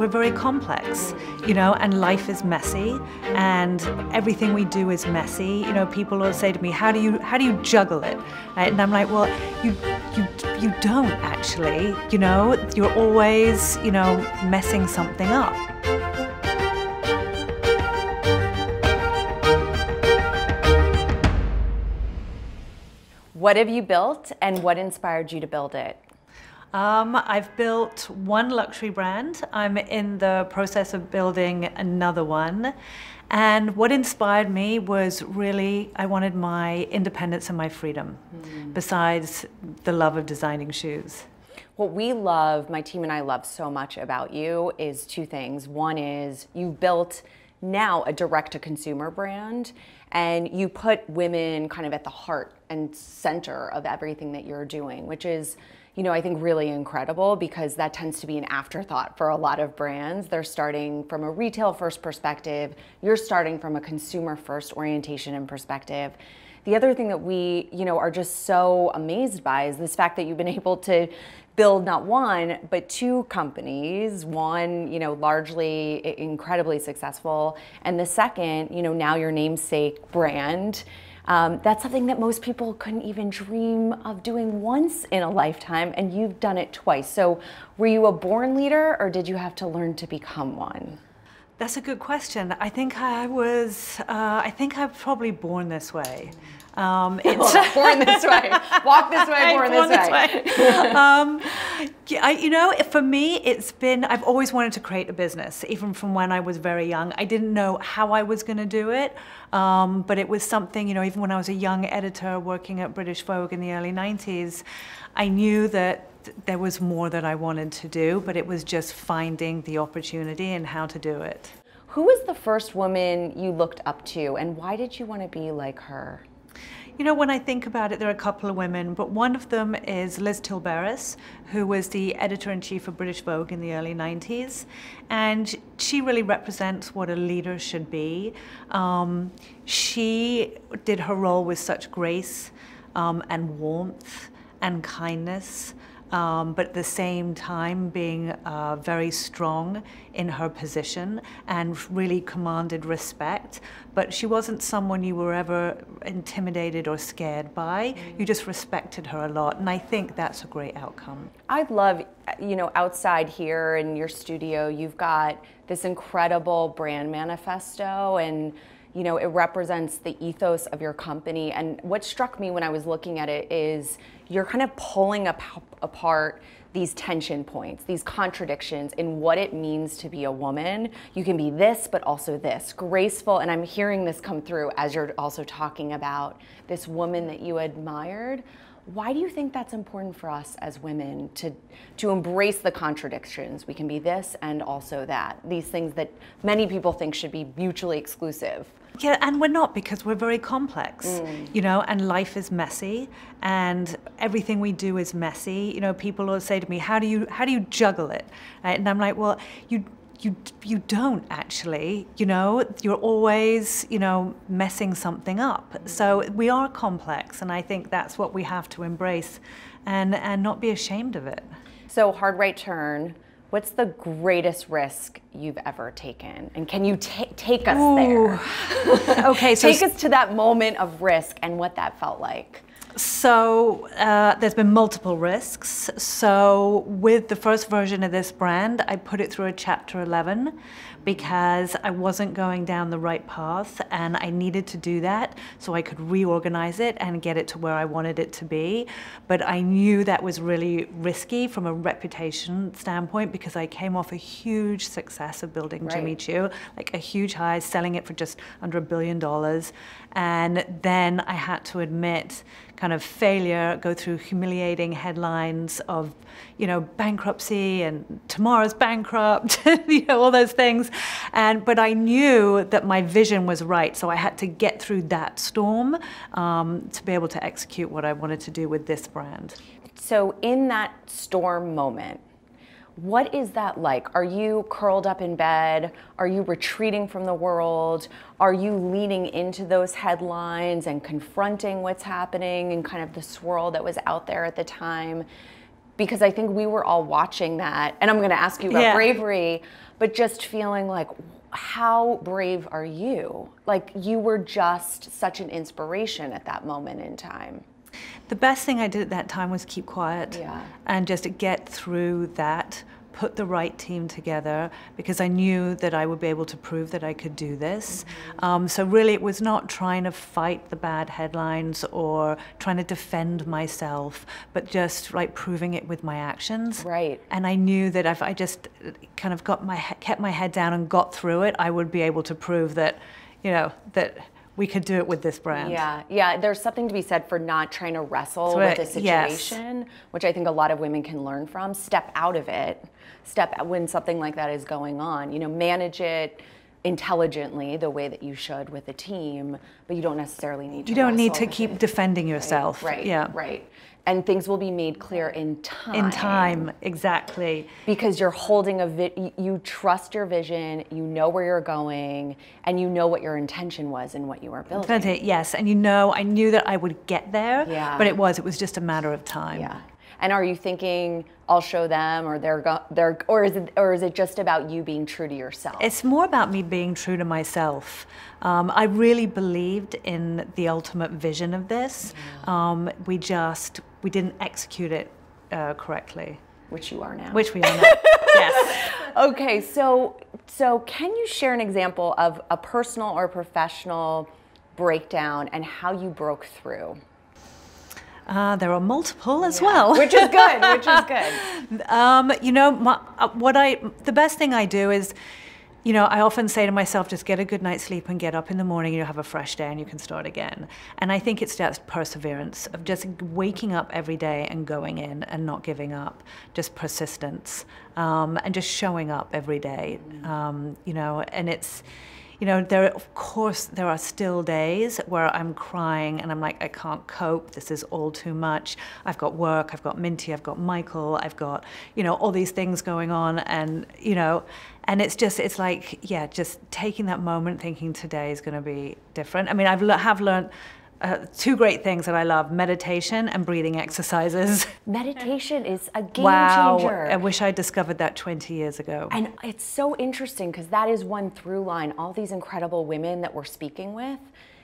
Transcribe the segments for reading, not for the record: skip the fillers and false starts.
we're very complex, you know, and life is messy, and everything we do is messy. You know, people will say to me, how do you juggle it? Right? And I'm like, well, you don't actually, you know, you're always, you know, messing something up. What have you built and what inspired you to build it? I've built one luxury brand. I'm in the process of building another one. And what inspired me was really, I wanted my independence and my freedom, besides the love of designing shoes. What we love, my team and I love so much about you is two things. One is you've built now a direct-to-consumer brand, and you put women kind of at the heart and center of everything that you're doing, which is, you know, I think really incredible, because that tends to be an afterthought for a lot of brands. They're starting from a retail first perspective. You're starting from a consumer first orientation and perspective. The other thing that we, you know, are just so amazed by is this fact that you've been able to build not one, but two companies. One, you know, largely incredibly successful. And the second, you know, now your namesake brand. That's something that most people couldn't even dream of doing once in a lifetime, and you've done it twice. So were you a born leader, or did you have to learn to become one? That's a good question. I think I was, I think I'm probably born this way. It's born this way. Walk this way, born this way. You know, for me, it's been, I've always wanted to create a business, even from when I was very young. I didn't know how I was going to do it, but it was something, you know, even when I was a young editor working at British Vogue in the early 90s, I knew that there was more that I wanted to do, but it was just finding the opportunity and how to do it. Who was the first woman you looked up to, and why did you want to be like her? You know, when I think about it, there are a couple of women, but one of them is Liz Tilberis, who was the editor-in-chief of British Vogue in the early 90s. And she really represents what a leader should be. She did her role with such grace and warmth and kindness, but at the same time being very strong in her position and really commanded respect. But she wasn't someone you were ever intimidated or scared by. You just respected her a lot, and I think that's a great outcome. I'd love, you know, outside here in your studio, you've got this incredible brand manifesto, and you know, it represents the ethos of your company. And what struck me when I was looking at it is you're kind of pulling apart these tension points, these contradictions in what it means to be a woman. You can be this, but also this, graceful. And I'm hearing this come through as you're also talking about this woman that you admired. Why do you think that's important for us as women to embrace the contradictions? We can be this and also that. These things that many people think should be mutually exclusive. Yeah, and we're not, because we're very complex, you know, and life is messy, and everything we do is messy. You know, people will say to me, how do you juggle it? Right? And I'm like, well, you don't actually, you know, you're always, you know, messing something up. So we are complex, and I think that's what we have to embrace and not be ashamed of it. So hard right turn, what's the greatest risk you've ever taken? And can you take us there? Okay, so take us to that moment of risk and what that felt like. So there's been multiple risks. So with the first version of this brand, I put it through a Chapter 11 because I wasn't going down the right path, and I needed to do that so I could reorganize it and get it to where I wanted it to be. But I knew that was really risky from a reputation standpoint, because I came off a huge success of building Jimmy Choo, like a huge high, selling it for just under $1 billion. And then I had to admit kind of failure, go through humiliating headlines of, you know, bankruptcy and Tamara's bankrupt, you know, all those things. But I knew that my vision was right, so I had to get through that storm to be able to execute what I wanted to do with this brand. So in that storm moment, what is that like? Are you curled up in bed? Are you retreating from the world? Are you leaning into those headlines and confronting what's happening and kind of the swirl that was out there at the time? because I think we were all watching that, and I'm going to ask you about bravery, but just feeling like, how brave are you? Like, you were just such an inspiration at that moment in time. The best thing I did at that time was keep quiet and just get through that, put the right team together, because I knew that I would be able to prove that I could do this. So really it was not trying to fight the bad headlines or trying to defend myself, but just like proving it with my actions. Right. And I knew that if I just kind of kept my head down and got through it, I would be able to prove that, you know, that we could do it with this brand. Yeah, there's something to be said for not trying to wrestle with a situation, which I think a lot of women can learn from. Step out of it. When something like that is going on, you know, manage it intelligently the way that you should with a team, but you don't necessarily need to. You don't need to keep defending yourself. Right. And things will be made clear in time. In time, exactly. Because you're holding you trust your vision, you know where you're going, and you know what your intention was and what you were building. Yes, and you know, I knew that I would get there, but it was just a matter of time. Yeah. And are you thinking, I'll show them, or is it just about you being true to yourself? It's more about me being true to myself. I really believed in the ultimate vision of this. We didn't execute it correctly. Which you are now. Which we are now. Yes. Okay, so can you share an example of a personal or professional breakdown and how you broke through? There are multiple as well. Which is good. You know, the best thing I do is, you know, I often say to myself, just get a good night's sleep and get up in the morning, you have a fresh day and you can start again. And I think it's just perseverance of just waking up every day and going in and not giving up, just persistence, and just showing up every day, you know, and it's, you know, of course, there are still days where I'm crying and I'm like, I can't cope. This is all too much. I've got work, I've got Minty, I've got Michael, I've got, you know, all these things going on. And, you know, and it's like, yeah, just taking that moment, thinking today is going to be different. I mean, have learned two great things that I love: meditation and breathing exercises. Meditation is a game changer. I wish I discovered that 20 years ago. And it's so interesting because that is one through line. All these incredible women that we're speaking with,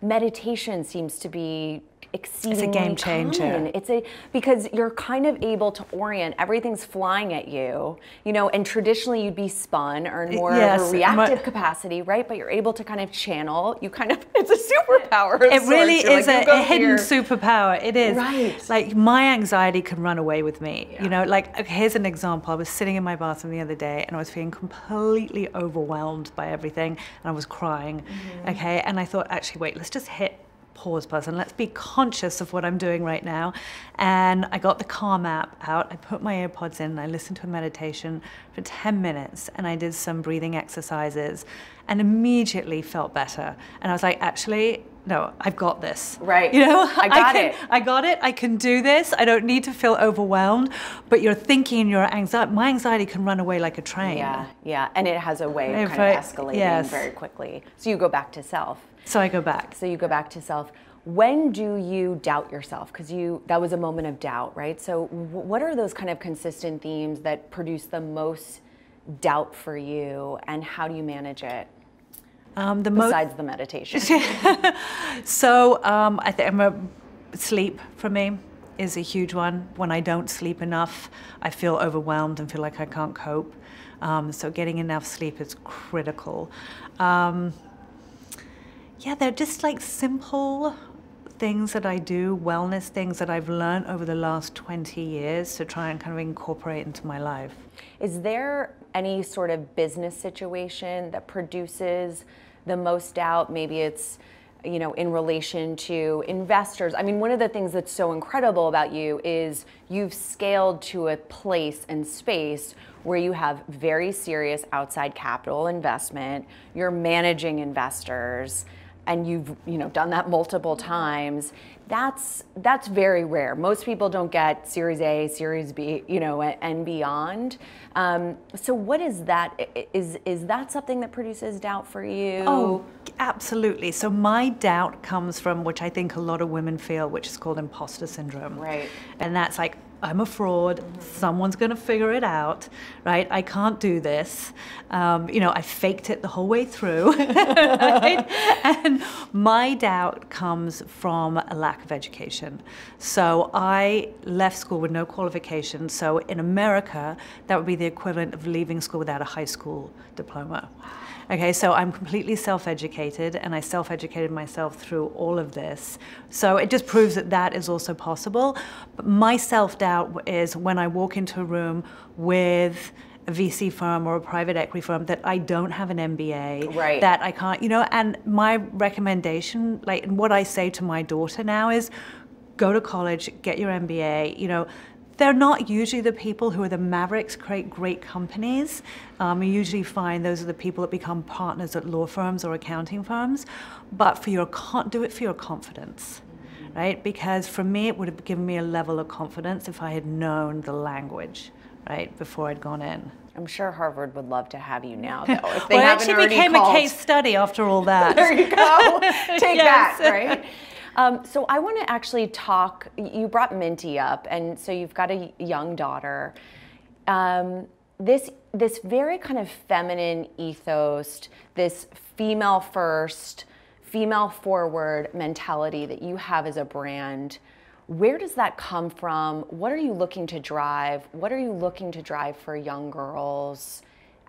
meditation seems to be exceedingly it's a game changer. Common. Because you're kind of able to orient, everything's flying at you, you know, and traditionally you'd be spun or in more of a reactive capacity, right? But you're able to kind of channel, it's a superpower. It really is a hidden superpower. It is. Right. Like, my anxiety can run away with me. You know, like, here's an example. I was sitting in my bathroom the other day and I was feeling completely overwhelmed by everything and I was crying. Okay, and I thought, actually, wait, let's just hit pause button. Let's be conscious of what I'm doing right now. And I got the Calm app out. I put my AirPods in and I listened to a meditation for 10 minutes and I did some breathing exercises and immediately felt better. And I was like, actually, no, I've got this. Right. You know, I got it. I can do this. I don't need to feel overwhelmed. But your thinking, my anxiety can run away like a train. Yeah. And it has a way of kind of escalating very quickly. So you go back to self. So I go back. So you go back to self. When do you doubt yourself? Because that was a moment of doubt, right? So what are those kind of consistent themes that produce the most doubt for you, and how do you manage it? Besides the meditation. So I think sleep for me is a huge one. When I don't sleep enough, I feel overwhelmed and feel like I can't cope. So getting enough sleep is critical. Yeah, they're just like simple things that I do, wellness things that I've learned over the last 20 years to try and kind of incorporate into my life. Is there any sort of business situation that produces the most doubt? Maybe it's, you know, in relation to investors. I mean, one of the things that's so incredible about you is you've scaled to a place and space where you have very serious outside capital investment, you're managing investors, and you've, you know, done that multiple times. That's very rare. Most people don't get Series A, Series B, you know, and beyond. So what is that? Is that something that produces doubt for you? Oh, absolutely. So my doubt comes from, which I think a lot of women feel, which is called imposter syndrome. Right. And that's like, I'm a fraud. Someone's going to figure it out, right? I can't do this. I faked it the whole way through. Right? And my doubt comes from a lack of education. So I left school with no qualifications. So in America, that would be the equivalent of leaving school without a high school diploma. Okay, so I'm completely self-educated, and I self-educated myself through all of this. So it just proves that that is also possible. But my self-doubt is when I walk into a room with a VC firm or a private equity firm that I don't have an MBA, right, that I can't, and my recommendation, and what I say to my daughter now is, go to college, get your MBA, They're not usually the people who are the mavericks, create great companies. You usually find those are the people that become partners at law firms or accounting firms. But do it for your confidence, right? Because for me, it would have given me a level of confidence if I had known the language, right, before I'd gone in. I'm sure Harvard would love to have you now, though. If they well, it haven't actually became called. a case study after all that. There you go. Take Yes. that, right? So I want to actually talk, you brought Minty up, and so you've got a young daughter. This very kind of feminine ethos, this female first, female forward mentality that you have as a brand, where does that come from? What are you looking to drive? What are you looking to drive for young girls?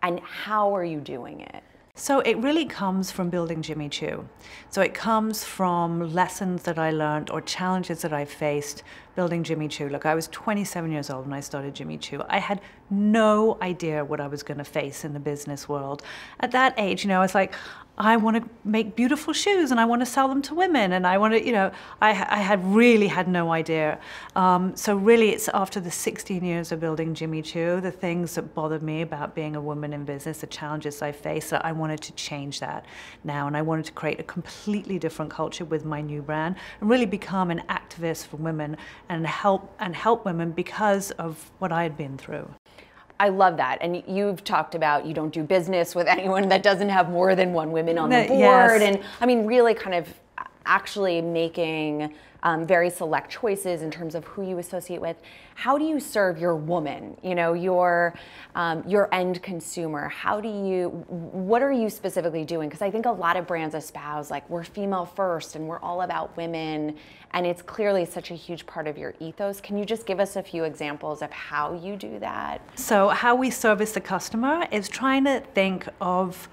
And how are you doing it? So it really comes from building Jimmy Choo. So it comes from lessons that I learned or challenges that I faced building Jimmy Choo. Look, I was 27 years old when I started Jimmy Choo. I had no idea what I was going to face in the business world. At that age, I was like, I want to make beautiful shoes and I want to sell them to women, and I want to, I had really had no idea. So really it's after the 16 years of building Jimmy Choo, the things that bothered me about being a woman in business, the challenges I faced, that I wanted to change that now, and I wanted to create a completely different culture with my new brand and really become an activist for women and help women because of what I had been through. I love that. And you've talked about you don't do business with anyone that doesn't have more than one woman on the board. Yes. And I mean, really kind of actually making very select choices in terms of who you associate with. How do you serve your woman, your end consumer? What are you specifically doing? Because I think a lot of brands espouse, like, we're female first and we're all about women. And it's clearly such a huge part of your ethos. Can you just give us a few examples of how you do that? So how we service the customer is trying to think of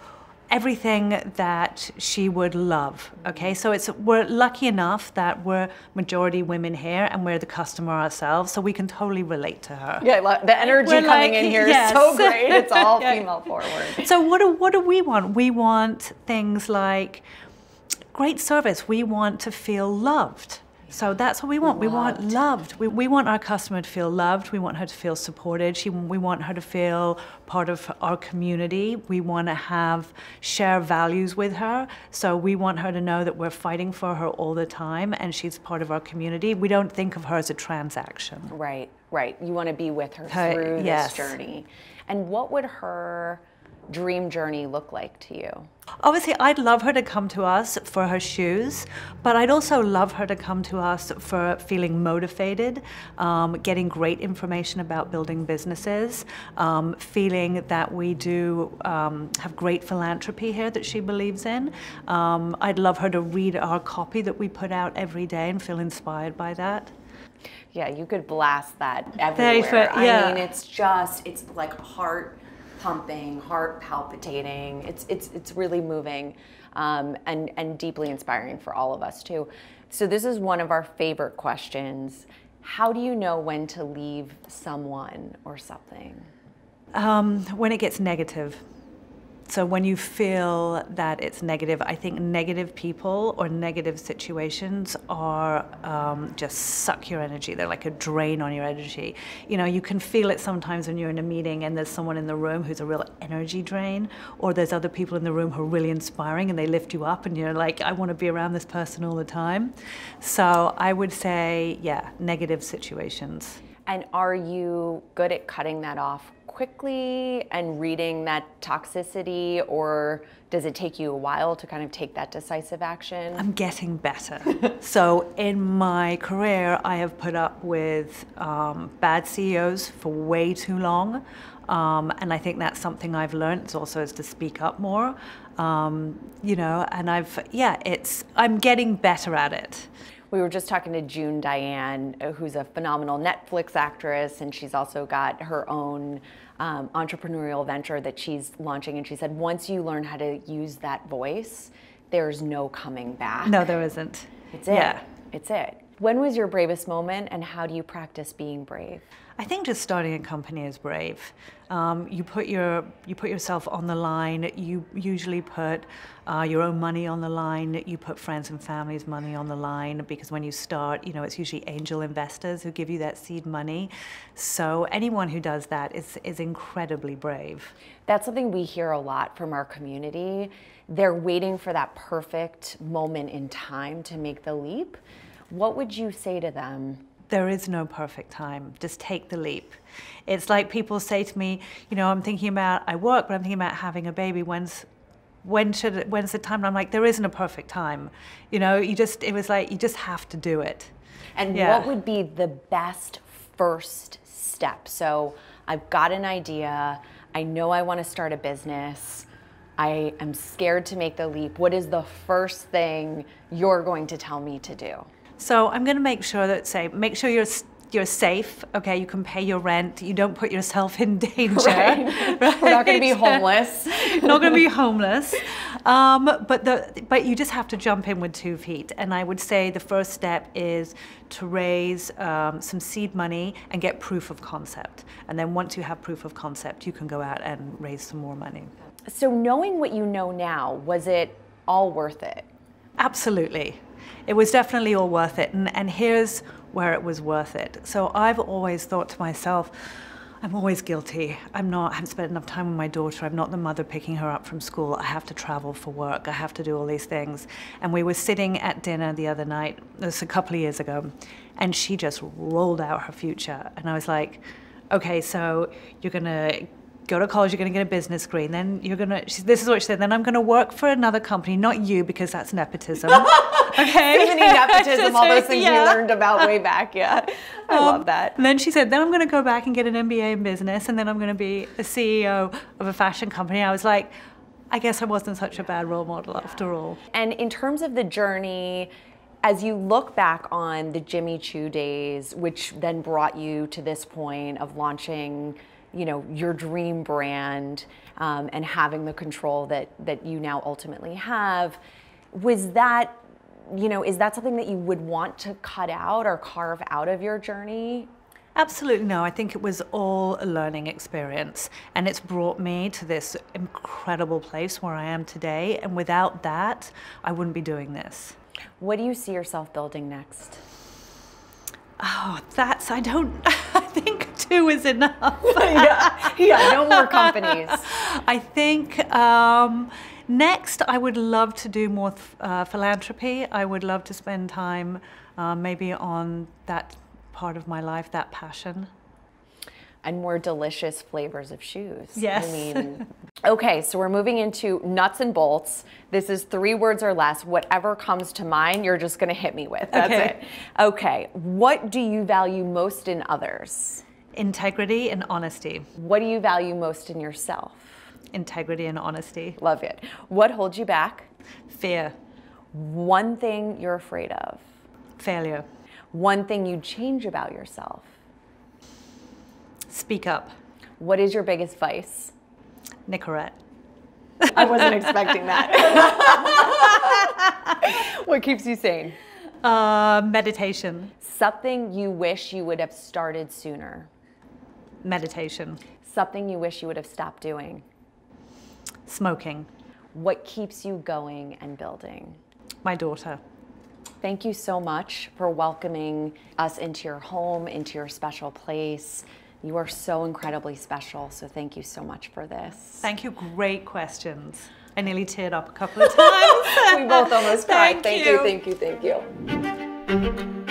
everything that she would love, okay? So we're lucky enough that we're majority women here and we're the customer ourselves, so we can totally relate to her. Yeah, the energy coming in here is so great. It's all female forward. So what do we want? We want things like great service. We want to feel loved. So that's what we want. We want loved. We want our customer to feel loved. We want her to feel supported. We want her to feel part of our community. We want to share values with her. So we want her to know that we're fighting for her all the time and she's part of our community. We don't think of her as a transaction. Right, right. You want to be with her through yes. this journey. And what would her dream journey look like to you? Obviously, I'd love her to come to us for her shoes, but I'd also love her to come to us for feeling motivated, getting great information about building businesses, feeling that we do have great philanthropy here that she believes in. I'd love her to read our copy that we put out every day and feel inspired by that. Yeah, you could blast that everywhere. I mean, it's like heart pumping, heart palpitating. It's really moving and deeply inspiring for all of us too. So this is one of our favorite questions. How do you know when to leave someone or something? When it gets negative. So when you feel that it's negative, I think negative people or negative situations are just suck your energy. They're like a drain on your energy. You can feel it sometimes when you're in a meeting and there's someone in the room who's a real energy drain, or there's other people in the room who are really inspiring and they lift you up and you're like, I want to be around this person all the time. So I would say, yeah, negative situations. And are you good at cutting that off quickly and reading that toxicity, or does it take you a while to kind of take that decisive action? I'm getting better. So in my career, I have put up with bad CEOs for way too long. And I think that's something I've learned also is to speak up more. You know, and I'm getting better at it. We were just talking to June Diane, who's a phenomenal Netflix actress, and she's also got her own entrepreneurial venture that she's launching. And she said, once you learn how to use that voice, there's no coming back. No, there isn't. It's it. Yeah. It's it. When was your bravest moment, and how do you practice being brave? I think just starting a company is brave. You put yourself on the line. You usually put your own money on the line. You put friends and family's money on the line, because when you start, you know, it's usually angel investors who give you that seed money. So anyone who does that is incredibly brave. That's something we hear a lot from our community. They're waiting for that perfect moment in time to make the leap. What would you say to them? There is no perfect time. Just take the leap. It's like people say to me, you know, I work, but I'm thinking about having a baby. When's the time? And I'm like, there isn't a perfect time. You know, it was like, you just have to do it. And what would be the best first step? So I've got an idea. I know I want to start a business. I am scared to make the leap. What is the first thing you're going to tell me to do? So I'm going to make sure you're safe. Okay, you can pay your rent. You don't put yourself in danger. Right. We're not going to be homeless. Not going to be homeless. But you just have to jump in with 2 feet. And I would say the first step is to raise some seed money and get proof of concept. And then once you have proof of concept, you can go out and raise some more money. So knowing what you know now, was it all worth it? Absolutely. It was definitely all worth it, and here's where it was worth it. So I've always thought to myself, I'm always guilty. I haven't spent enough time with my daughter. I'm not the mother picking her up from school. I have to travel for work. I have to do all these things. And we were sitting at dinner the other night, this a couple of years ago, and she just rolled out her future. And I was like, okay, so you're gonna go to college, you're going to get a business degree, and then this is what she said, then I'm going to work for another company, not you, because that's nepotism. Okay? Too many nepotism, all those things we learned about way back, yeah. I love that. And then she said, then I'm going to go back and get an MBA in business, and then I'm going to be a CEO of a fashion company. I was like, I guess I wasn't such a bad role model after all. And in terms of the journey, as you look back on the Jimmy Choo days, which then brought you to this point of launching, you know, your dream brand and having the control that you now ultimately have, was that, you know, is that something that you would want to cut out or carve out of your journey? Absolutely no. I think it was all a learning experience, and it's brought me to this incredible place where I am today, and without that, I wouldn't be doing this. What do you see yourself building next? Oh, I think 2 is enough. yeah, no more companies. I think next I would love to do more philanthropy. I would love to spend time maybe on that part of my life, that passion. And more delicious flavors of shoes. Yes. I mean, okay, so we're moving into nuts and bolts. This is 3 words or less. Whatever comes to mind, you're just gonna hit me with. That's it. Okay, what do you value most in others? Integrity and honesty. What do you value most in yourself? Integrity and honesty. Love it. What holds you back? Fear. One thing you're afraid of? Failure. One thing you'd change about yourself? Speak up. What is your biggest vice? Nicorette. I wasn't expecting that. What keeps you sane? Meditation. Something you wish you would have started sooner? Meditation. Something you wish you would have stopped doing? Smoking. What keeps you going and building? My daughter. Thank you so much for welcoming us into your home, into your special place. You are so incredibly special, so thank you so much for this. Thank you, great questions. I nearly teared up a couple of times. We both almost cried. Thank you. Thank you.